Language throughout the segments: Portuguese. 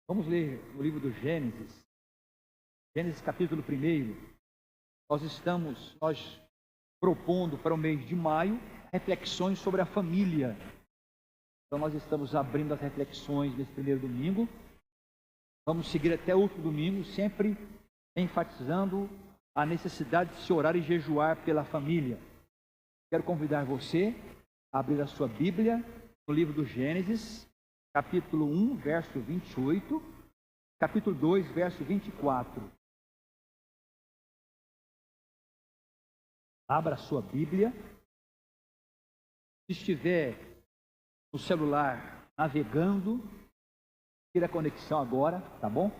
Vamos ler o livro do Gênesis, Gênesis capítulo 1. Nós propondo para o mês de maio reflexões sobre a família. Então nós estamos abrindo as reflexões nesse primeiro domingo. Vamos seguir até o último domingo, sempre enfatizando a necessidade de se orar e jejuar pela família. Quero convidar você a abrir a sua Bíblia no livro do Gênesis, capítulo 1, verso 28, capítulo 2, verso 24. Abra a sua Bíblia. Se estiver no celular navegando, tira a conexão agora, tá bom?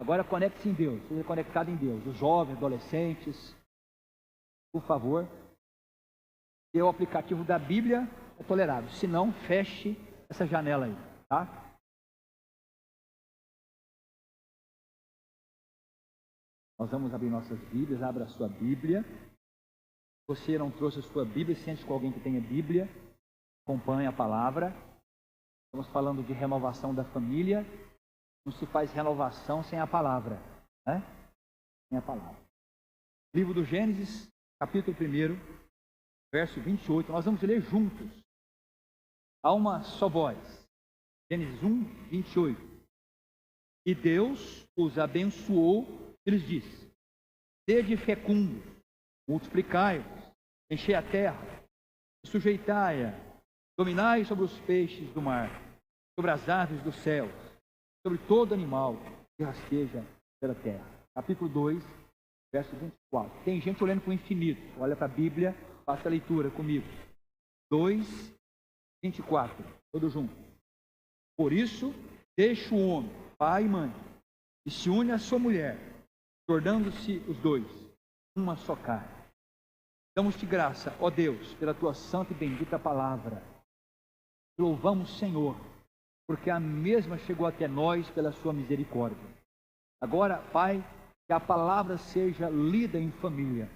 Agora conecte-se em Deus, seja conectado em Deus. Os jovens, adolescentes, por favor. E o aplicativo da Bíblia é tolerável. Se não, feche essa janela aí, tá? Nós vamos abrir nossas Bíblias. Abra a sua Bíblia. Se você não trouxe a sua Bíblia, sente com alguém que tenha Bíblia, acompanhe a palavra. Estamos falando de renovação da família. Não se faz renovação sem a palavra, né? Sem a palavra. Livro do Gênesis, capítulo 1, verso 28. Nós vamos ler juntos. Há uma só voz. Gênesis 1, 28. E Deus os abençoou e lhes disse: sede fecundos, multiplicai-vos, enchei a terra, sujeitai-a, dominai sobre os peixes do mar, sobre as aves dos céus, sobre todo animal que rasteja pela terra. Capítulo 2, verso 24. Tem gente olhando para o infinito. Olha para a Bíblia, faça a leitura comigo. 2, 24. Todo junto. Por isso, deixa o homem, pai e mãe, e se une à sua mulher, tornando-se os dois uma só carne. Damos-te graça, ó Deus, pela tua santa e bendita palavra. Louvamos, Senhor, porque a mesma chegou até nós pela sua misericórdia. Agora, Pai, que a palavra seja lida em família,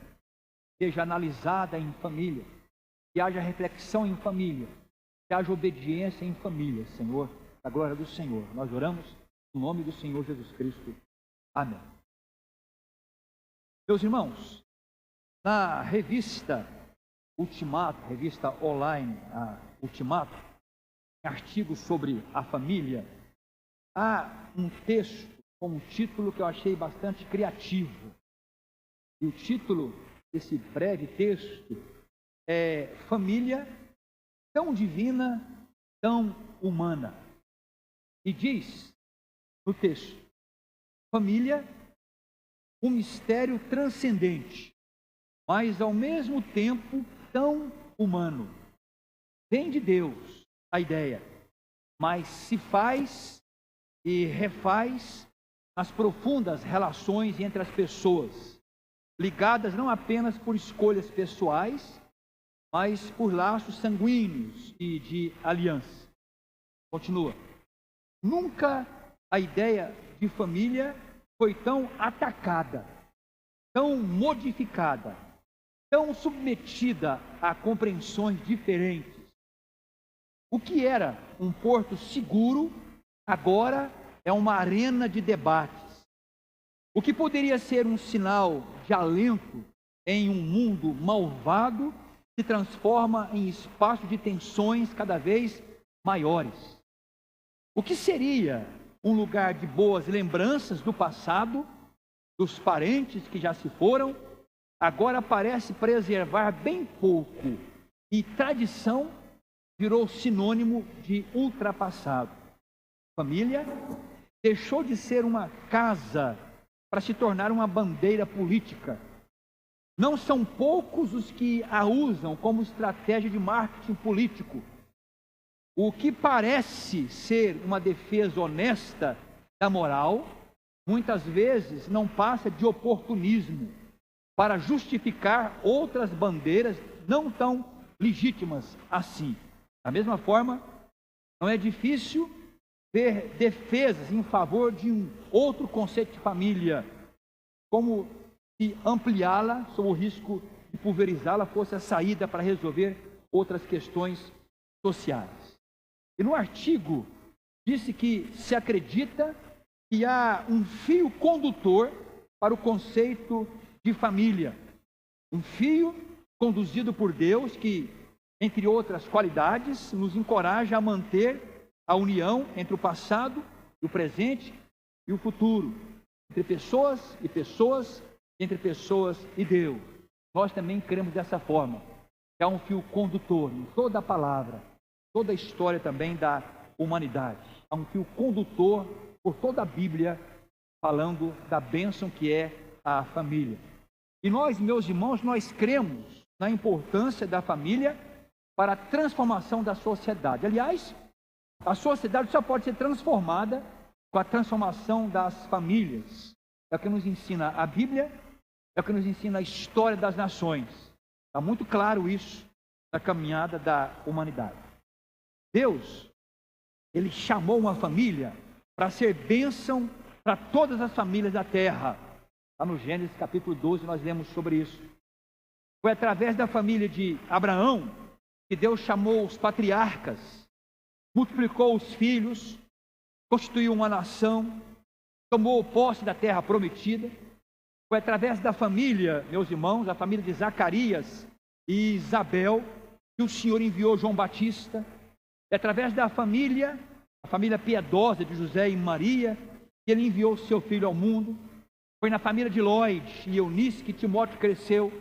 seja analisada em família, que haja reflexão em família, que haja obediência em família, Senhor, a glória do Senhor. Nós oramos no nome do Senhor Jesus Cristo. Amém. Meus irmãos, na revista Ultimato, revista online, a Ultimato, artigos sobre a família, há um texto com um título que eu achei bastante criativo. E o título desse breve texto é Família tão divina, tão humana. E diz no texto: família, um mistério transcendente, mas ao mesmo tempo tão humano. Vem de Deus a ideia, mas se faz e refaz nas profundas relações entre as pessoas, ligadas não apenas por escolhas pessoais, mas por laços sanguíneos e de aliança. Continua. Nunca a ideia de família foi tão atacada, tão modificada, tão submetida a compreensões diferentes. O que era um porto seguro, agora é uma arena de debates. O que poderia ser um sinal de alento em um mundo malvado se transforma em espaço de tensões cada vez maiores. O que seria um lugar de boas lembranças do passado, dos parentes que já se foram, agora parece preservar bem pouco, e tradição virou sinônimo de ultrapassado. Família deixou de ser uma casa para se tornar uma bandeira política. Não são poucos os que a usam como estratégia de marketing político. O que parece ser uma defesa honesta da moral, muitas vezes não passa de oportunismo para justificar outras bandeiras não tão legítimas assim. Da mesma forma, não é difícil ver defesas em favor de um outro conceito de família, como se ampliá-la, sob o risco de pulverizá-la, fosse a saída para resolver outras questões sociais. E no artigo disse que se acredita que há um fio condutor para o conceito de família. Um fio conduzido por Deus que, entre outras qualidades, nos encoraja a manter a união entre o passado, o presente e o futuro, entre pessoas e pessoas, entre pessoas e Deus. Nós também cremos dessa forma, que há um fio condutor em toda a palavra, toda a história também da humanidade. Há um fio condutor por toda a Bíblia, falando da bênção que é a família. E nós, meus irmãos, nós cremos na importância da família para a transformação da sociedade. Aliás, a sociedade só pode ser transformada com a transformação das famílias. É o que nos ensina a Bíblia, é o que nos ensina a história das nações. Está muito claro isso na caminhada da humanidade. Deus, Ele chamou uma família para ser bênção para todas as famílias da terra. Lá no Gênesis capítulo 12 nós lemos sobre isso. Foi através da família de Abraão que Deus chamou os patriarcas, multiplicou os filhos, constituiu uma nação, tomou posse da terra prometida. Foi através da família, meus irmãos, a família de Zacarias e Isabel, que o Senhor enviou João Batista. É através da família, a família piedosa de José e Maria, que Ele enviou o seu filho ao mundo. Foi na família de Lloyd e Eunice que Timóteo cresceu.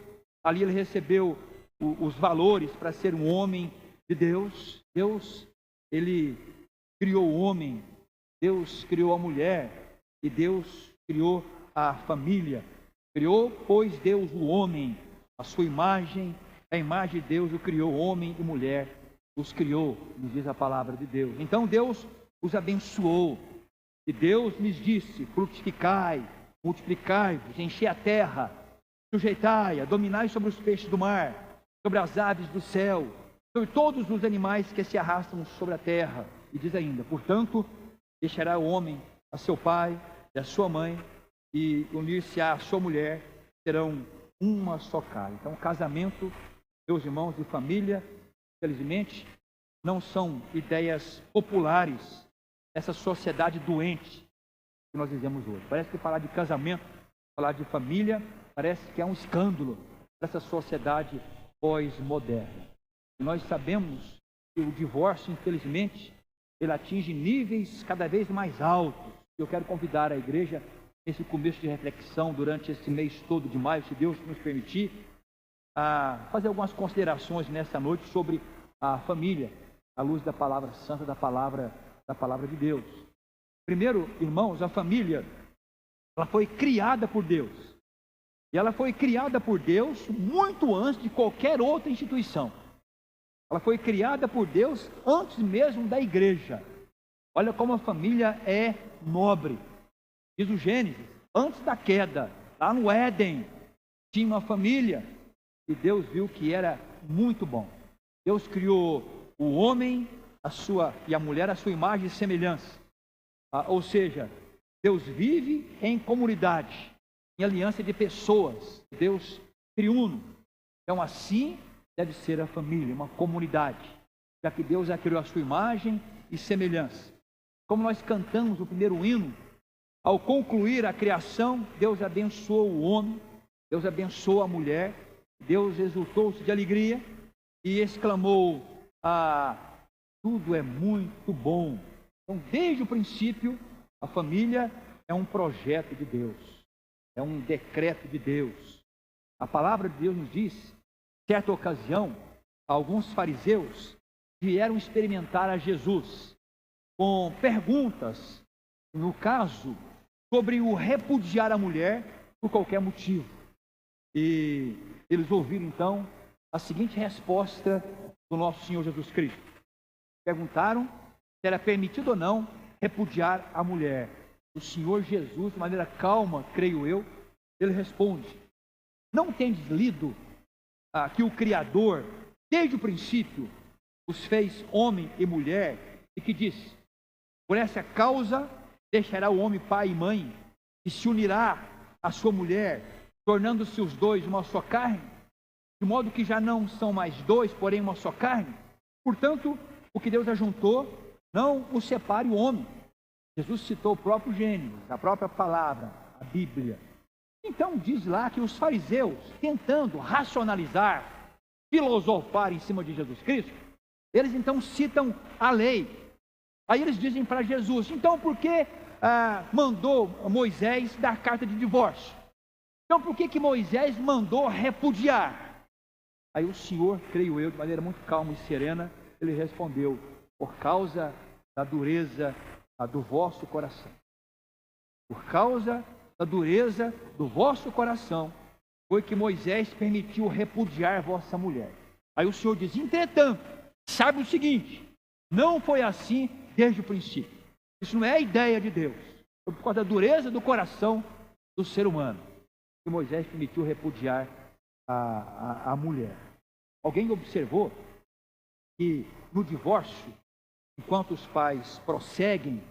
Ali ele recebeu os valores para ser um homem de Deus. Deus, Ele criou o homem, Deus criou a mulher e Deus criou a família. Criou, pois, Deus o homem, a sua imagem, a imagem de Deus o criou, homem e mulher os criou, nos diz a palavra de Deus. Então Deus os abençoou e Deus lhes disse: frutificai, multiplicai-vos, enchei a terra, sujeitai-a, dominai sobre os peixes do mar, sobre as aves do céu, sobre todos os animais que se arrastam sobre a terra. E diz ainda: portanto, deixará o homem a seu pai e a sua mãe, e unir-se-á a sua mulher, serão uma só carne. Então, casamento, meus irmãos, de família, infelizmente, não são ideias populares dessa sociedade doente que nós vivemos hoje. Parece que falar de casamento, falar de família, parece que é um escândalo dessa sociedade pós-moderna. E nós sabemos que o divórcio, infelizmente, ele atinge níveis cada vez mais altos. Eu quero convidar a igreja, nesse começo de reflexão, durante esse mês todo de maio, se Deus nos permitir, a fazer algumas considerações nessa noite sobre a família, à luz da palavra santa, da palavra de Deus. Primeiro, irmãos, a família, ela foi criada por Deus. E ela foi criada por Deus muito antes de qualquer outra instituição. Ela foi criada por Deus antes mesmo da igreja. Olha como a família é nobre. Diz o Gênesis, antes da queda, lá no Éden, tinha uma família e Deus viu que era muito bom. Deus criou o homem e a mulher à sua imagem e semelhança. Ou seja, Deus vive em comunidade, em aliança de pessoas. Deus triuno. Então assim deve ser a família, uma comunidade, já que Deus a criou à sua imagem e semelhança. Como nós cantamos o primeiro hino, ao concluir a criação, Deus abençoou o homem, Deus abençoou a mulher, Deus exultou-se de alegria e exclamou: tudo é muito bom. Então, desde o princípio, a família é um projeto de Deus, é um decreto de Deus. A palavra de Deus nos diz, certa ocasião, alguns fariseus vieram experimentar a Jesus com perguntas, no caso, sobre o repudiar a mulher por qualquer motivo. E eles ouviram então a seguinte resposta do nosso Senhor Jesus Cristo. Perguntaram se era permitido ou não repudiar a mulher. O Senhor Jesus, de maneira calma, creio eu, ele responde: não tendes lido que o Criador, desde o princípio, os fez homem e mulher, e que disse: por essa causa deixará o homem pai e mãe, e se unirá à sua mulher, tornando-se os dois uma só carne, de modo que já não são mais dois, porém uma só carne. Portanto, o que Deus ajuntou, não o separe o homem. Jesus citou o próprio Gênesis, a própria palavra, a Bíblia. Então diz lá que os fariseus, tentando racionalizar, filosofar em cima de Jesus Cristo, eles então citam a lei. Aí eles dizem para Jesus: então por que mandou Moisés dar carta de divórcio? Então por que Moisés mandou repudiar? Aí o Senhor, creio eu, de maneira muito calma e serena, ele respondeu: por causa da dureza do vosso coração. Por causa da dureza do vosso coração, foi que Moisés permitiu repudiar vossa mulher. Aí o Senhor diz: entretanto, sabe o seguinte, não foi assim desde o princípio. Isso não é a ideia de Deus. Foi por causa da dureza do coração do ser humano que Moisés permitiu repudiar a mulher. Alguém observou que no divórcio, enquanto os pais prosseguem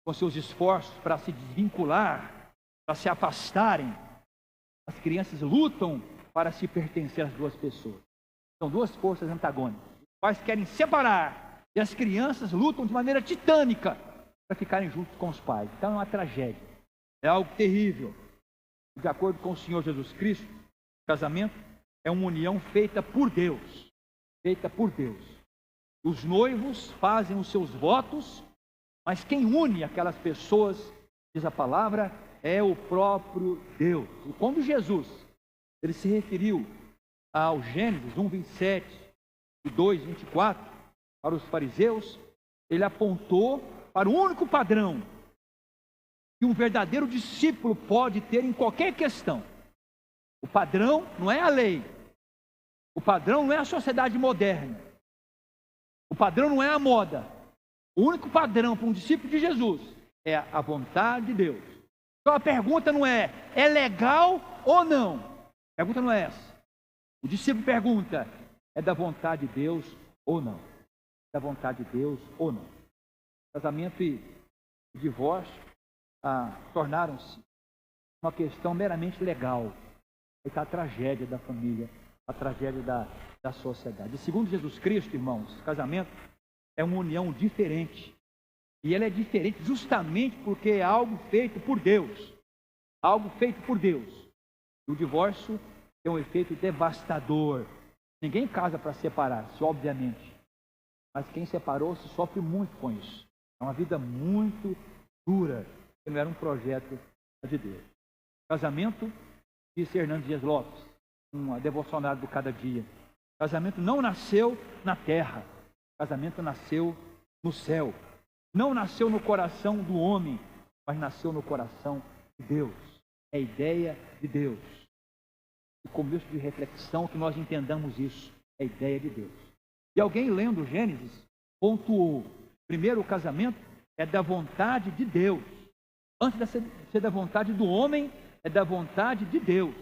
com seus esforços para se desvincular, para se afastarem, as crianças lutam para se pertencer às duas pessoas. São duas forças antagônicas. Os pais querem separar e as crianças lutam de maneira titânica para ficarem juntos com os pais. Então é uma tragédia, é algo terrível. De acordo com o Senhor Jesus Cristo, o casamento é uma união feita por Deus. Feita por Deus. Os noivos fazem os seus votos, mas quem une aquelas pessoas, diz a palavra, é o próprio Deus. E quando Jesus ele se referiu ao Gênesis 1:27 e 2:24 para os fariseus, ele apontou para o único padrão que um verdadeiro discípulo pode ter em qualquer questão. O padrão não é a lei. O padrão não é a sociedade moderna. O padrão não é a moda. O único padrão para um discípulo de Jesus é a vontade de Deus. Então a pergunta não é legal ou não? A pergunta não é essa. O discípulo pergunta: é da vontade de Deus ou não? Da vontade de Deus ou não? Casamento e divórcio tornaram-se uma questão meramente legal. Aí está a tragédia da família, a tragédia da sociedade. E segundo Jesus Cristo, irmãos, casamento é uma união diferente. E ela é diferente justamente porque é algo feito por Deus. Algo feito por Deus. O divórcio tem um efeito devastador. Ninguém casa para separar-se, obviamente. Mas quem separou-se sofre muito com isso. É uma vida muito dura. Não era um projeto de Deus. Casamento, disse Hernandes Dias Lopes, uma devocionária do Cada Dia. Casamento não nasceu na terra. Casamento nasceu no céu. Não nasceu no coração do homem, mas nasceu no coração de Deus. É a ideia de Deus. O começo de reflexão que nós entendamos isso. É a ideia de Deus. E alguém lendo Gênesis pontuou: primeiro, o casamento é da vontade de Deus. Antes de ser da vontade do homem, é da vontade de Deus.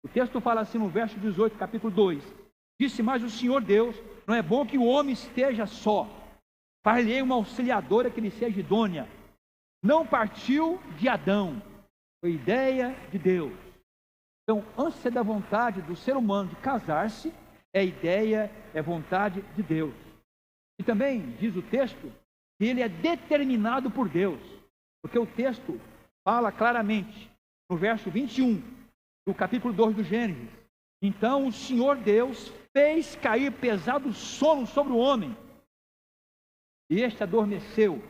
O texto fala assim no verso 18, capítulo 2. Disse mais o Senhor Deus: não é bom que o homem esteja só. Far-lhe-ei uma auxiliadora que lhe seja idônea. Não partiu de Adão. Foi ideia de Deus. Então, antes de ser da vontade do ser humano de casar-se, é ideia, é vontade de Deus. E também diz o texto que ele é determinado por Deus. Porque o texto fala claramente, no verso 21, do capítulo 2 do Gênesis: então o Senhor Deus fez cair pesado sono sobre o homem, e este adormeceu,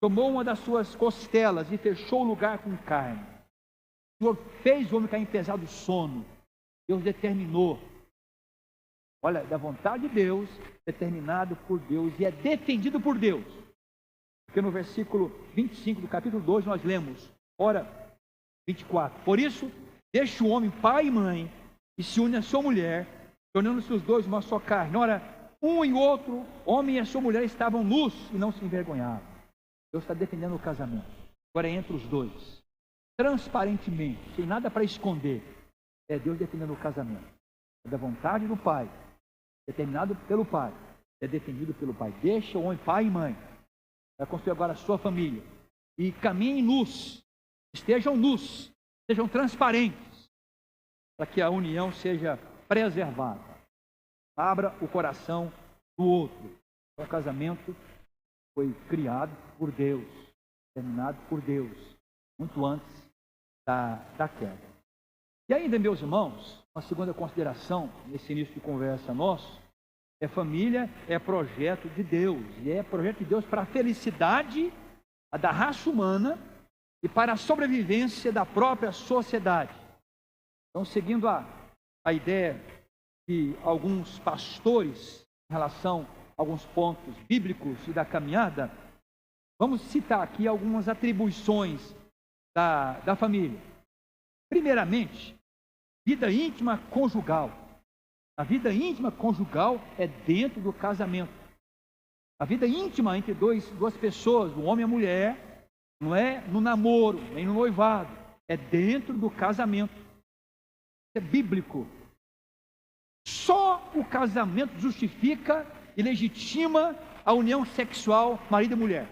tomou uma das suas costelas e fechou o lugar com carne. O Senhor fez o homem cair em pesado sono. Deus determinou. Olha, da vontade de Deus, determinado por Deus e é defendido por Deus. Porque no versículo 25 do capítulo 2 nós lemos, ora, 24: por isso, deixa o homem pai e mãe e se une à sua mulher, tornando-se os dois uma só carne. Ora, um e o outro, homem e a sua mulher, estavam nus e não se envergonhavam. Deus está defendendo o casamento. Agora é entre os dois, transparentemente, sem nada para esconder. É Deus defendendo o casamento. É da vontade do Pai, determinado pelo Pai, é defendido pelo Pai. Deixa o homem pai e mãe. Vai construir agora a sua família. E caminhem nus, estejam nus, sejam transparentes, para que a união seja preservada. Abra o coração do outro. O casamento foi criado por Deus. determinado por Deus, muito antes da queda. E ainda, meus irmãos, uma segunda consideração, nesse início de conversa nosso, família é projeto de Deus, e é projeto de Deus para a felicidade da raça humana e para a sobrevivência da própria sociedade. Então, seguindo a ideia de alguns pastores em relação a alguns pontos bíblicos e da caminhada, vamos citar aqui algumas atribuições da família. Primeiramente, vida íntima conjugal. A vida íntima conjugal é dentro do casamento. A vida íntima entre duas pessoas, o homem e a mulher, não é no namoro, nem no noivado, é dentro do casamento. É bíblico. Só o casamento justifica e legitima a união sexual marido e mulher.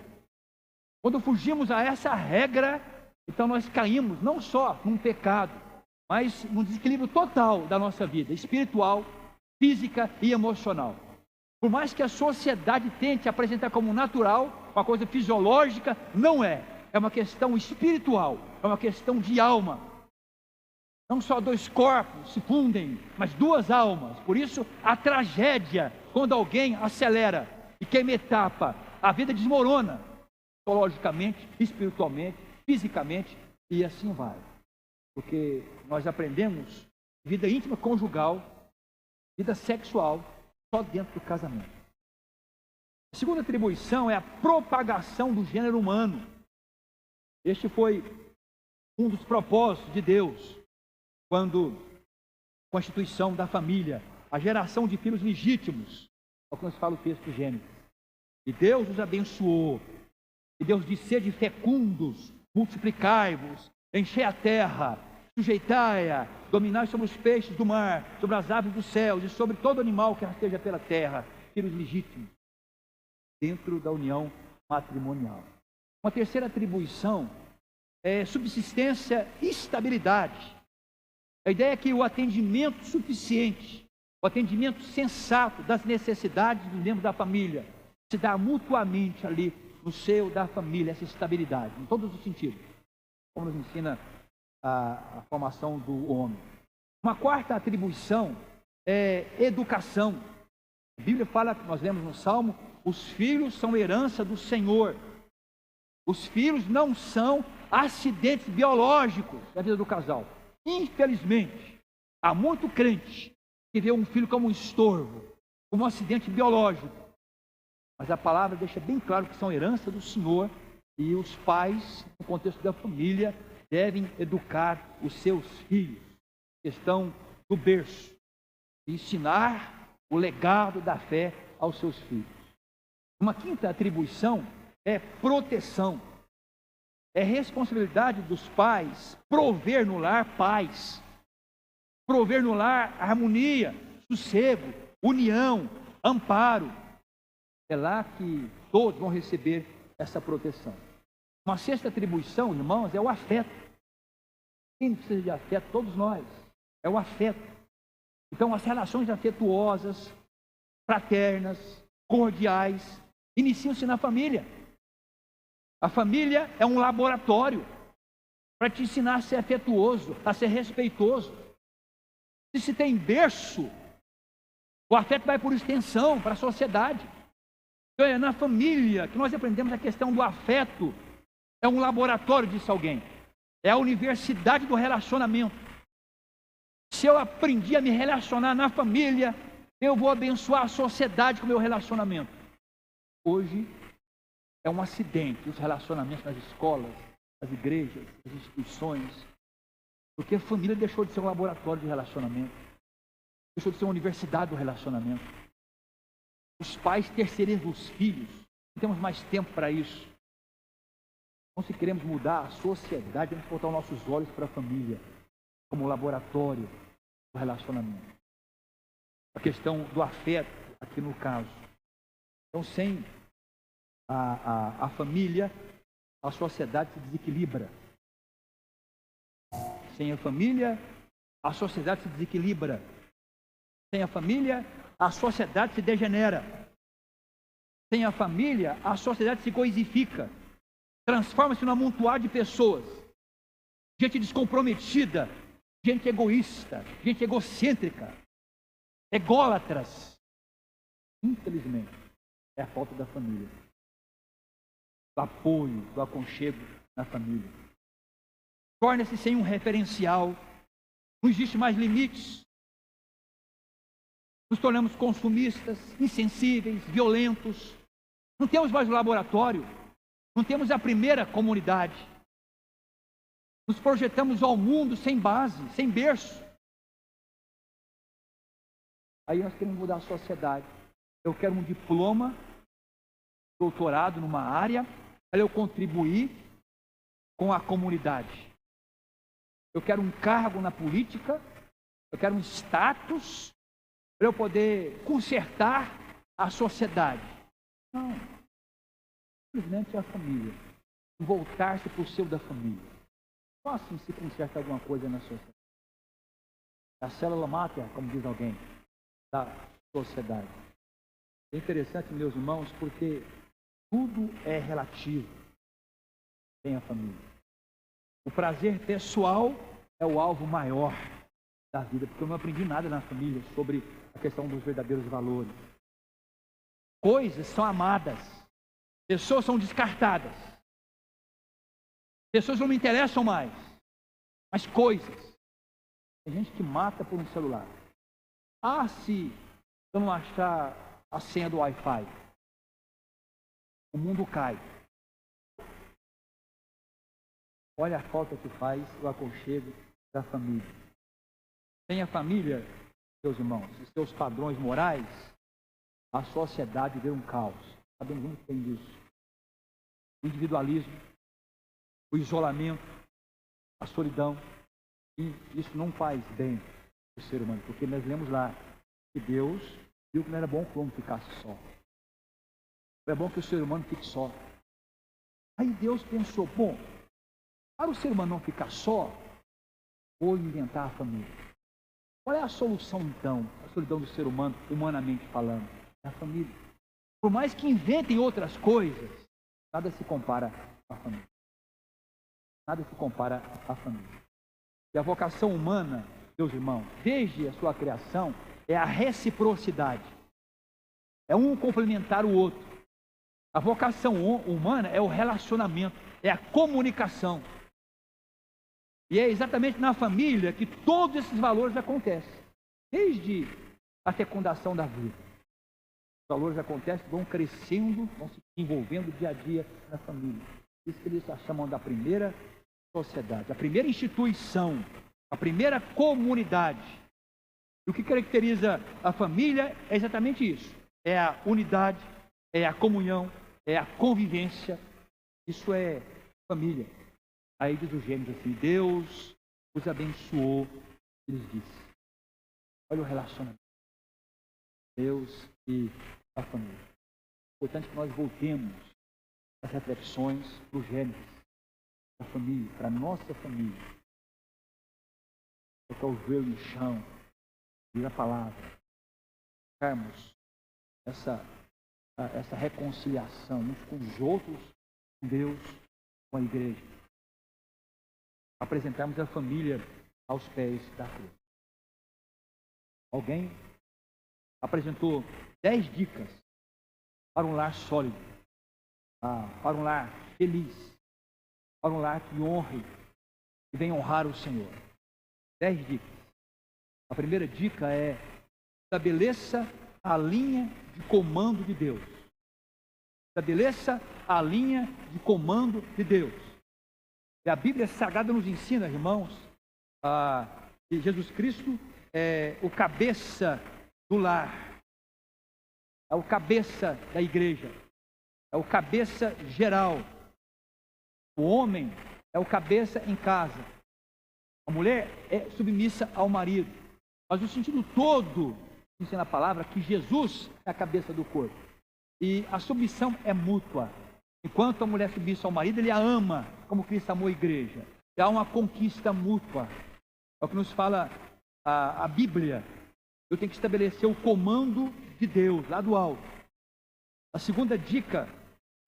Quando fugimos a essa regra, então nós caímos não só num pecado, mas num desequilíbrio total da nossa vida, espiritual, física e emocional. Por mais que a sociedade tente apresentar como natural, uma coisa fisiológica, não é. É uma questão espiritual, é uma questão de alma. Não só dois corpos se fundem, mas duas almas. Por isso, a tragédia, quando alguém acelera e queima etapa, a vida desmorona, psicologicamente, espiritualmente, fisicamente, e assim vai. Porque nós aprendemos vida íntima conjugal, vida sexual, só dentro do casamento. A segunda atribuição é a propagação do gênero humano. Este foi um dos propósitos de Deus, quando a constituição da família, a geração de filhos legítimos, é o que nos fala o texto de Gênesis. E Deus os abençoou. E Deus disse: sede fecundos, multiplicai-vos, enchei a terra, sujeitai-a, dominai sobre os peixes do mar, sobre as aves dos céus e sobre todo animal que rasteja pela terra. Filhos legítimos, dentro da união matrimonial. Uma terceira atribuição é subsistência e estabilidade. A ideia é que o atendimento suficiente, o atendimento sensato das necessidades dos membros da família, se dá mutuamente ali no seio da família, essa estabilidade, em todos os sentidos, como nos ensina a formação do homem. Uma quarta atribuição é educação. A Bíblia fala, nós lemos no Salmo, os filhos são herança do Senhor. Os filhos não são acidentes biológicos da vida do casal. Infelizmente, há muito crente que vê um filho como um estorvo, como um acidente biológico. Mas a palavra deixa bem claro que são herança do Senhor e os pais, no contexto da família, devem educar os seus filhos. Questão do berço, ensinar o legado da fé aos seus filhos. Uma quinta atribuição é proteção. É responsabilidade dos pais prover no lar paz, prover no lar harmonia, sossego, união, amparo. É lá que todos vão receber essa proteção. Uma sexta atribuição, irmãos, é o afeto. Quem precisa de afeto? Todos nós. É o afeto. Então, as relações afetuosas, fraternas, cordiais, iniciam-se na família. A família é um laboratório para te ensinar a ser afetuoso, a ser respeitoso. Se tem berço, o afeto vai por extensão para a sociedade. Então é na família que nós aprendemos a questão do afeto. É um laboratório, disse alguém. É a universidade do relacionamento. Se eu aprendi a me relacionar na família, eu vou abençoar a sociedade com o meu relacionamento. Hoje é um acidente os relacionamentos nas escolas, nas igrejas, nas instituições, porque a família deixou de ser um laboratório de relacionamento, deixou de ser uma universidade do relacionamento. Os pais terceirizam os filhos, não temos mais tempo para isso. Então, se queremos mudar a sociedade, temos que voltar os nossos olhos para a família, como laboratório do relacionamento. A questão do afeto, aqui no caso. Então, sem a família, a sociedade se desequilibra. Sem a família, a sociedade se desequilibra. Sem a família, a sociedade se degenera. Sem a família, a sociedade se coisifica. transforma-se num amontoado de pessoas, gente descomprometida, gente egoísta, gente egocêntrica, ególatras. Infelizmente, é a falta da família, do apoio, do aconchego na família. Torna-se sem um referencial, não existe mais limites. Nos tornamos consumistas, insensíveis, violentos. Não temos mais o laboratório, não temos a primeira comunidade. Nos projetamos ao mundo sem base, sem berço. Aí nós queremos mudar a sociedade. Eu quero um diploma, doutorado numa área, para eu contribuir com a comunidade. Eu quero um cargo na política, eu quero um status, para eu poder consertar a sociedade. Não. Simplesmente é a família. Voltar-se para o seio da família. Só assim se conserta alguma coisa na sociedade. A célula máter, como diz alguém, da sociedade. É interessante, meus irmãos, porque tudo é relativo em a família. O prazer pessoal é o alvo maior da vida, porque eu não aprendi nada na família sobre a questão dos verdadeiros valores. Coisas são amadas, pessoas são descartadas, pessoas não me interessam mais, mas coisas. Tem gente que mata por um celular. Se eu não achar a senha do Wi-Fi, o mundo cai. Olha a falta que faz o aconchego da família. Sem a família, meus irmãos, e seus padrões morais, a sociedade vira um caos. Sabemos muito bem disso. O individualismo, o isolamento, a solidão, e isso não faz bem para o ser humano, porque nós lemos lá que Deus viu que não era bom que o homem ficasse só. Não é bom que o ser humano fique só. Aí Deus pensou, bom, para o ser humano não ficar só, vou inventar a família. Qual é a solução então? A solidão do ser humano, humanamente falando, é a família. Por mais que inventem outras coisas, nada se compara à família. Nada se compara à família. E a vocação humana, meus irmãos, desde a sua criação, é a reciprocidade. É um complementar o outro. A vocação humana é o relacionamento, é a comunicação. E é exatamente na família que todos esses valores acontecem. Desde a fecundação da vida. Os valores acontecem, vão crescendo, vão se desenvolvendo dia a dia na família. Isso que eles chamam da primeira sociedade, a primeira instituição, a primeira comunidade. E o que caracteriza a família é exatamente isso. É a unidade, é a comunhão, é a convivência. Isso é família. Aí diz o Gênesis assim, Deus os abençoou, eles disse. Olha o relacionamento. Deus e a família. É importante que nós voltemos as reflexões para o Gênesis, para a família, para a nossa família. Colocar o joelho no chão, ler a palavra. Buscarmos essa reconciliação uns com os outros, com Deus, com a igreja. Apresentarmos a família aos pés da cruz. Alguém apresentou 10 dicas para um lar sólido, para um lar feliz, para um lar que honre e venha honrar o Senhor. 10 dicas. A primeira dica é: estabeleça a linha de comando de Deus. Estabeleça a linha de comando de Deus. E a Bíblia Sagrada nos ensina, irmãos, que Jesus Cristo é o cabeça do lar, é o cabeça da igreja, é o cabeça geral. O homem é o cabeça em casa. A mulher é submissa ao marido. Mas no sentido todo, ensina a palavra que Jesus é a cabeça do corpo. E a submissão é mútua. Enquanto a mulher é submissa ao marido, ele a ama, como Cristo amou a igreja. E há uma conquista mútua. É o que nos fala a Bíblia. Eu tenho que estabelecer o comando de Deus, lá do alto. A segunda dica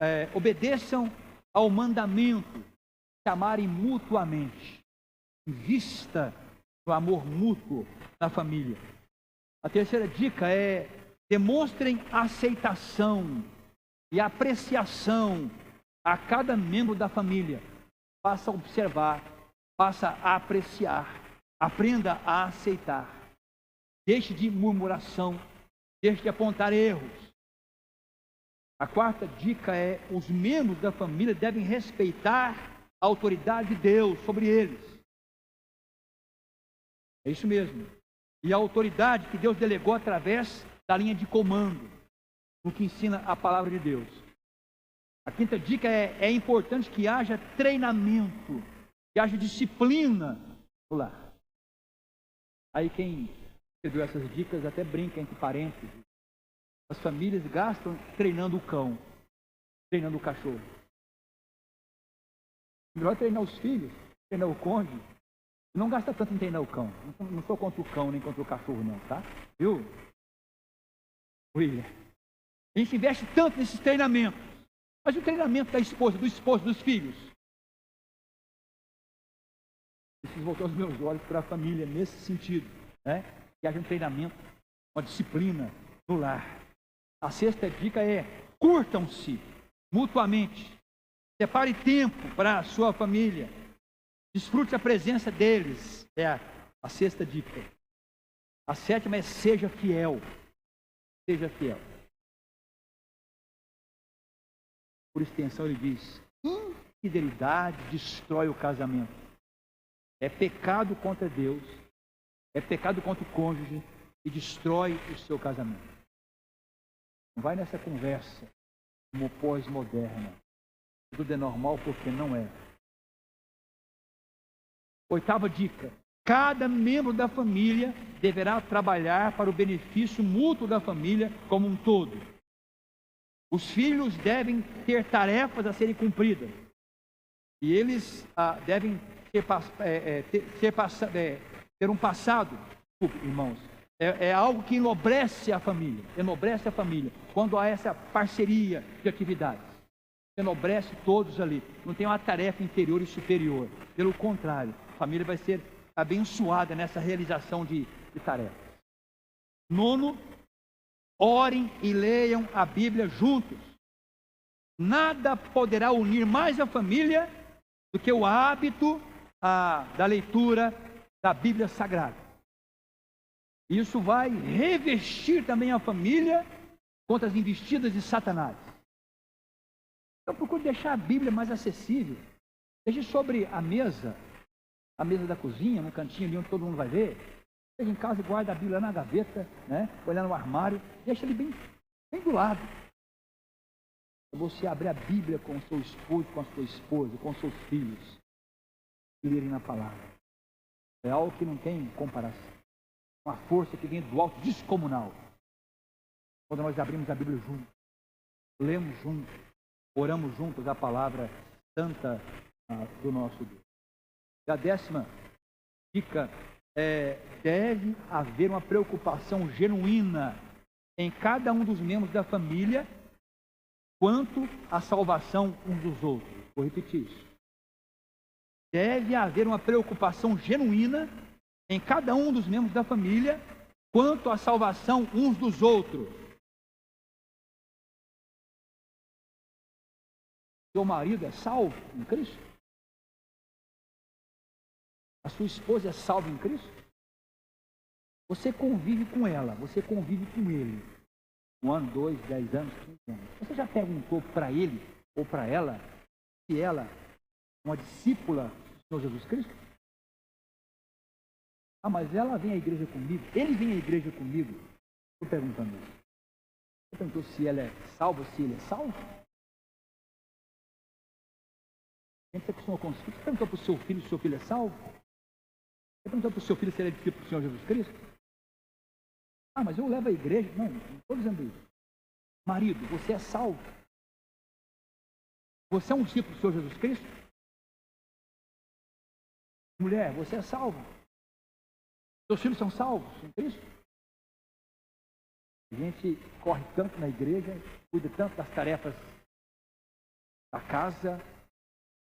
é: obedeçam ao mandamento de amarem mutuamente. Invista no amor mútuo na família. A terceira dica é: demonstrem aceitação e apreciação a cada membro da família. Passa a observar, passa a apreciar, aprenda a aceitar. Deixe de murmuração, deixe de apontar erros. A quarta dica é: os membros da família devem respeitar a autoridade de Deus sobre eles. É isso mesmo. E a autoridade que Deus delegou através da linha de comando, no que ensina a palavra de Deus. A quinta dica é importante que haja treinamento, que haja disciplina no lar. Aí quem escreveu essas dicas até brinca entre parênteses. As famílias gastam treinando o cão, treinando o cachorro. Melhor treinar os filhos, treinar o cônjuge. Não gasta tanto em treinar o cão. Não sou contra o cão nem contra o cachorro não, tá? Viu? William. A gente investe tanto nesses treinamentos. Mas o treinamento da esposa, do esposo, dos filhos. Preciso voltar os meus olhos para a família nesse sentido, né? Que haja um treinamento, uma disciplina no lar. A sexta dica é: curtam-se mutuamente. Separe tempo para a sua família. Desfrute a presença deles. É a sexta dica. A sétima é: seja fiel. Seja fiel. Por extensão, ele diz: infidelidade destrói o casamento. É pecado contra Deus, é pecado contra o cônjuge e destrói o seu casamento. Não vai nessa conversa como pós-moderna. Tudo é normal porque não é. Oitava dica: cada membro da família deverá trabalhar para o benefício mútuo da família como um todo. Os filhos devem ter tarefas a serem cumpridas. E eles devem ter um passado, desculpe, irmãos. É algo que enobrece a família. Enobrece a família. Quando há essa parceria de atividades. Enobrece todos ali. Não tem uma tarefa inferior e superior. Pelo contrário, a família vai ser abençoada nessa realização de tarefas. Nono, orem e leiam a Bíblia juntos. Nada poderá unir mais a família do que o hábito da leitura da Bíblia Sagrada. Isso vai revestir também a família contra as investidas de Satanás. Então procure deixar a Bíblia mais acessível. Deixe sobre a mesa da cozinha, no cantinho ali onde todo mundo vai ver. Chega em casa e guarda a Bíblia na gaveta, né? Olhando no armário, deixa ele bem do lado. Você abrir a Bíblia com o seu esposo, com a sua esposa, com os seus filhos, e lerem na palavra. É algo que não tem comparação. Uma força que vem do alto, descomunal. Quando nós abrimos a Bíblia juntos, lemos juntos, oramos juntos a palavra santa do nosso Deus. E a 10ª dica é: deve haver uma preocupação genuína em cada um dos membros da família quanto à salvação uns dos outros. Vou repetir isso. Deve haver uma preocupação genuína em cada um dos membros da família quanto à salvação uns dos outros. Seu marido é salvo em Cristo? A sua esposa é salva em Cristo? Você convive com ela, você convive com ele. 1 ano, 2, 10 anos, 15 anos. Você já perguntou para ele ou para ela se ela é uma discípula do Senhor Jesus Cristo? Ah, mas ela vem à igreja comigo, ele vem à igreja comigo. Estou perguntando isso. Você perguntou se ela é salva, se ele é salvo? A gente se acostumou com isso. Você perguntou para o seu filho se o seu filho é salvo? Você perguntou para o seu filho se ele é discípulo do Senhor Jesus Cristo? Ah, mas eu levo à igreja. Não estou dizendo isso. Marido, você é salvo? Você é um discípulo do Senhor Jesus Cristo? Mulher, você é salva? Seus filhos são salvos em Cristo? A gente corre tanto na igreja, cuida tanto das tarefas da casa,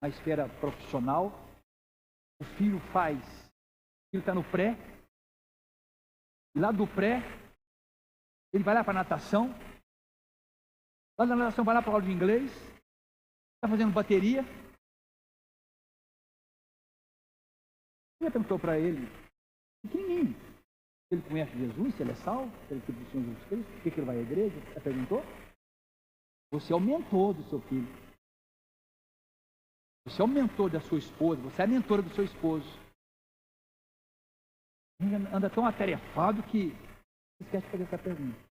na esfera profissional, o filho está no pré, e lá do pré, ele vai lá para a natação, lá da natação vai lá para a aula de inglês, está fazendo bateria. Você perguntou para ele, pequenininho, se ele conhece Jesus, se ele é salvo, se ele é filho do Senhor Jesus Cristo, por que ele vai à igreja? Você perguntou? Você é o mentor do seu filho. Você é o mentor da sua esposa, você é a mentora do seu esposo. Anda tão atarefado que esquece de fazer essa pergunta.